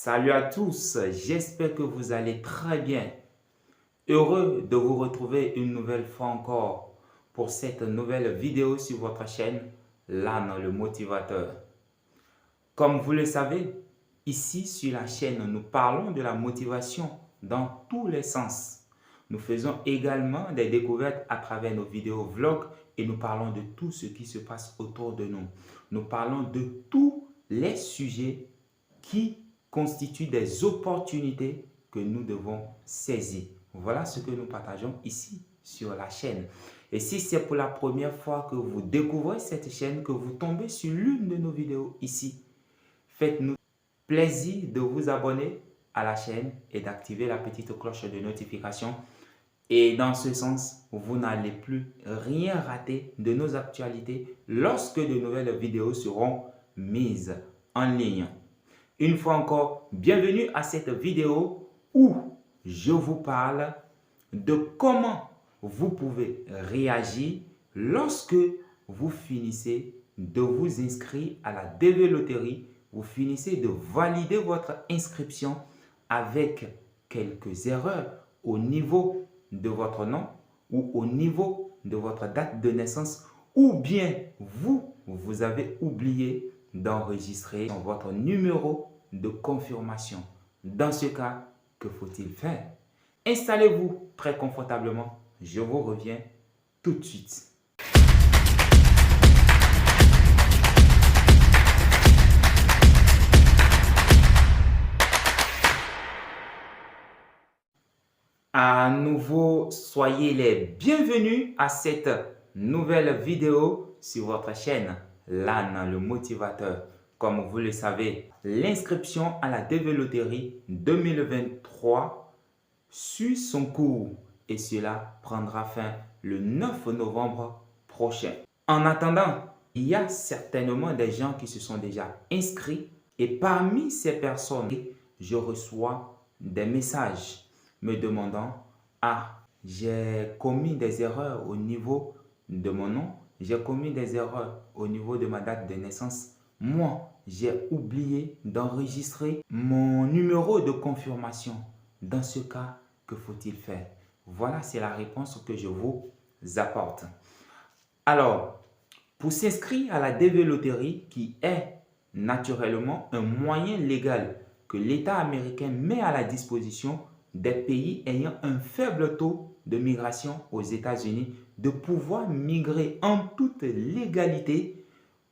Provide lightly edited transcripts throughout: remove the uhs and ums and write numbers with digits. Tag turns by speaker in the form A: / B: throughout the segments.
A: Salut à tous, j'espère que vous allez très bien. Heureux de vous retrouver une nouvelle fois encore pour cette nouvelle vidéo sur votre chaîne, L'Âne le Motivateur. Comme vous le savez, ici sur la chaîne, nous parlons de la motivation dans tous les sens. Nous faisons également des découvertes à travers nos vidéos vlogs et nous parlons de tout ce qui se passe autour de nous. Nous parlons de tous les sujets qui constituent des opportunités que nous devons saisir. Voilà ce que nous partageons ici sur la chaîne. Et si c'est pour la première fois que vous découvrez cette chaîne, que vous tombez sur l'une de nos vidéos ici, faites-nous plaisir de vous abonner à la chaîne et d'activer la petite cloche de notification. Et dans ce sens, vous n'allez plus rien rater de nos actualités lorsque de nouvelles vidéos seront mises en ligne. Une fois encore, bienvenue à cette vidéo où je vous parle de comment vous pouvez réagir lorsque vous finissez de vous inscrire à la DV Loterie, vous finissez de valider votre inscription avec quelques erreurs au niveau de votre nom ou au niveau de votre date de naissance, ou bien vous avez oublié d'enregistrer votre numéro de confirmation. Dans ce cas, que faut-il faire? Installez-vous très confortablement. Je vous reviens tout de suite. À nouveau, soyez les bienvenus à cette nouvelle vidéo sur votre chaîne, L'Âne le Motivateur. Comme vous le savez, l'inscription à la DV Loterie 2023 suit son cours et cela prendra fin le 9 novembre prochain. En attendant, il y a certainement des gens qui se sont déjà inscrits et parmi ces personnes, je reçois des messages me demandant « Ah, j'ai commis des erreurs au niveau de mon nom, j'ai commis des erreurs au niveau de ma date de naissance. Moi, j'ai oublié d'enregistrer mon numéro de confirmation. Dans ce cas, que faut-il faire ?» Voilà, c'est la réponse que je vous apporte. Alors, pour s'inscrire à la DV Loterie, qui est naturellement un moyen légal que l'État américain met à la disposition des pays ayant un faible taux de migration aux États-Unis, de pouvoir migrer en toute légalité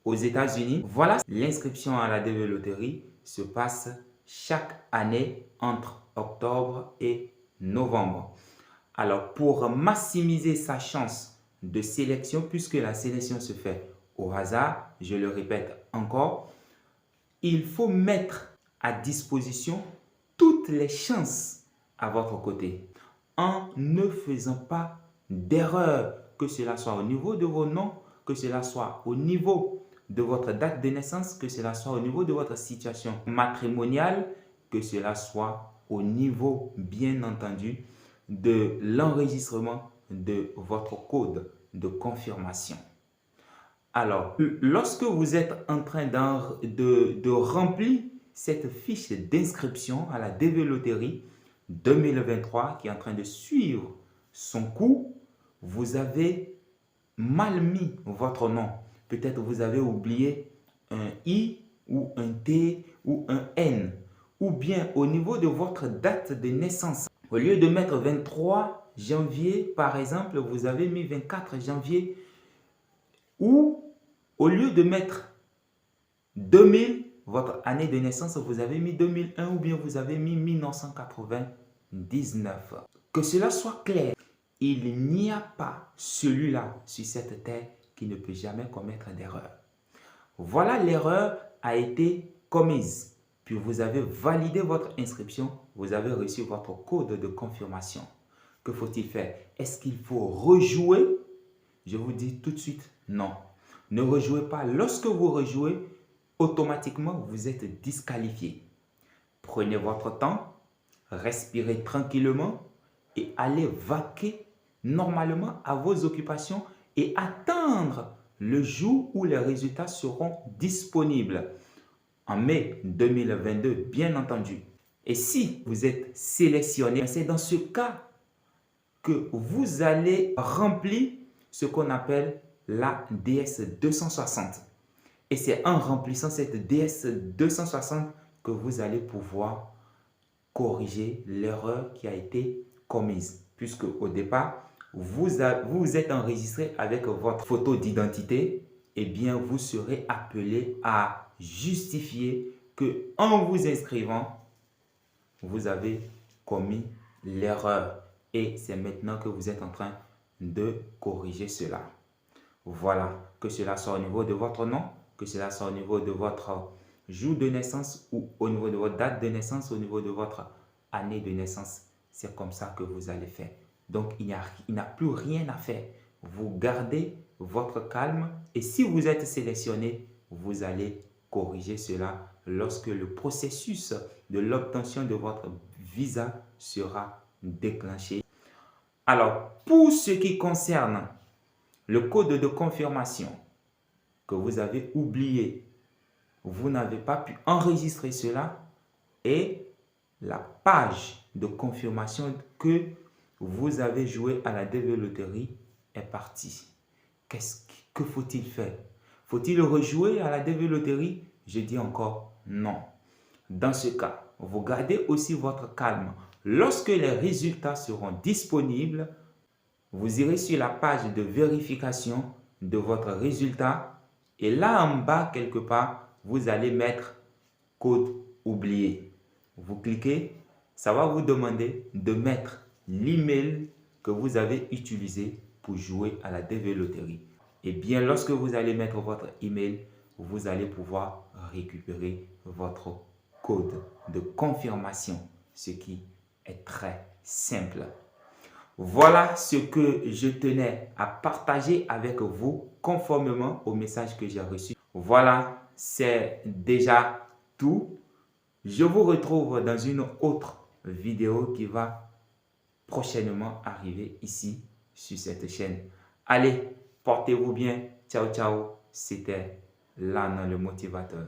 A: aux États-Unis. Voilà, l'inscription à la DV Loterie se passe chaque année entre octobre et novembre. Alors, pour maximiser sa chance de sélection, puisque la sélection se fait au hasard, je le répète encore, il faut mettre à disposition toutes les chances à votre côté en ne faisant pas d'erreur, que cela soit au niveau de vos noms, que cela soit au niveau de votre date de naissance, que cela soit au niveau de votre situation matrimoniale, que cela soit au niveau, bien entendu, de l'enregistrement de votre code de confirmation. Alors, lorsque vous êtes en train de remplir cette fiche d'inscription à la DV Loterie 2023 qui est en train de suivre son cours, vous avez mal mis votre nom. Peut-être vous avez oublié un I ou un T ou un N. Ou bien au niveau de votre date de naissance, au lieu de mettre 23 janvier, par exemple, vous avez mis 24 janvier. Ou au lieu de mettre 2000, votre année de naissance, vous avez mis 2001 ou bien vous avez mis 1999. Que cela soit clair, il n'y a pas celui-là sur cette terre qui ne peut jamais commettre d'erreur. Voilà, l'erreur a été commise. Puis vous avez validé votre inscription, vous avez reçu votre code de confirmation. Que faut-il faire? Est-ce qu'il faut rejouer? Je vous dis tout de suite, non. Ne rejouez pas. Lorsque vous rejouez, automatiquement, vous êtes disqualifié. Prenez votre temps, respirez tranquillement et allez vaquer normalement à vos occupations et attendre le jour où les résultats seront disponibles. en mai 2022, bien entendu. Et si vous êtes sélectionné, c'est dans ce cas que vous allez remplir ce qu'on appelle la DS 260. Et c'est en remplissant cette DS 260 que vous allez pouvoir corriger l'erreur qui a été commise. Puisque au départ, vous êtes enregistré avec votre photo d'identité, eh bien, vous serez appelé à justifier que en vous inscrivant, vous avez commis l'erreur. Et c'est maintenant que vous êtes en train de corriger cela. Voilà, que cela soit au niveau de votre nom, que cela soit au niveau de votre jour de naissance ou au niveau de votre date de naissance, au niveau de votre année de naissance. C'est comme ça que vous allez faire. Donc, il n'y a plus rien à faire. Vous gardez votre calme et si vous êtes sélectionné, vous allez corriger cela lorsque le processus de l'obtention de votre visa sera déclenché. Alors, pour ce qui concerne le code de confirmation que vous avez oublié, vous n'avez pas pu enregistrer cela et la page de confirmation que vous avez joué à la DV Loterie est partie. Que faut-il faire? Faut-il rejouer à la DV Loterie? Je dis encore non. Dans ce cas, vous gardez aussi votre calme. Lorsque les résultats seront disponibles, vous irez sur la page de vérification de votre résultat et là en bas quelque part, vous allez mettre code oublié. Vous cliquez, ça va vous demander de mettre l'email que vous avez utilisé pour jouer à la DV Loterie. Et bien, lorsque vous allez mettre votre email, vous allez pouvoir récupérer votre code de confirmation, ce qui est très simple. Voilà ce que je tenais à partager avec vous conformément au message que j'ai reçu. Voilà, c'est déjà tout. Je vous retrouve dans une autre vidéo qui va prochainement arriver ici sur cette chaîne. Allez, portez-vous bien. Ciao, ciao. C'était Lana le motivateur.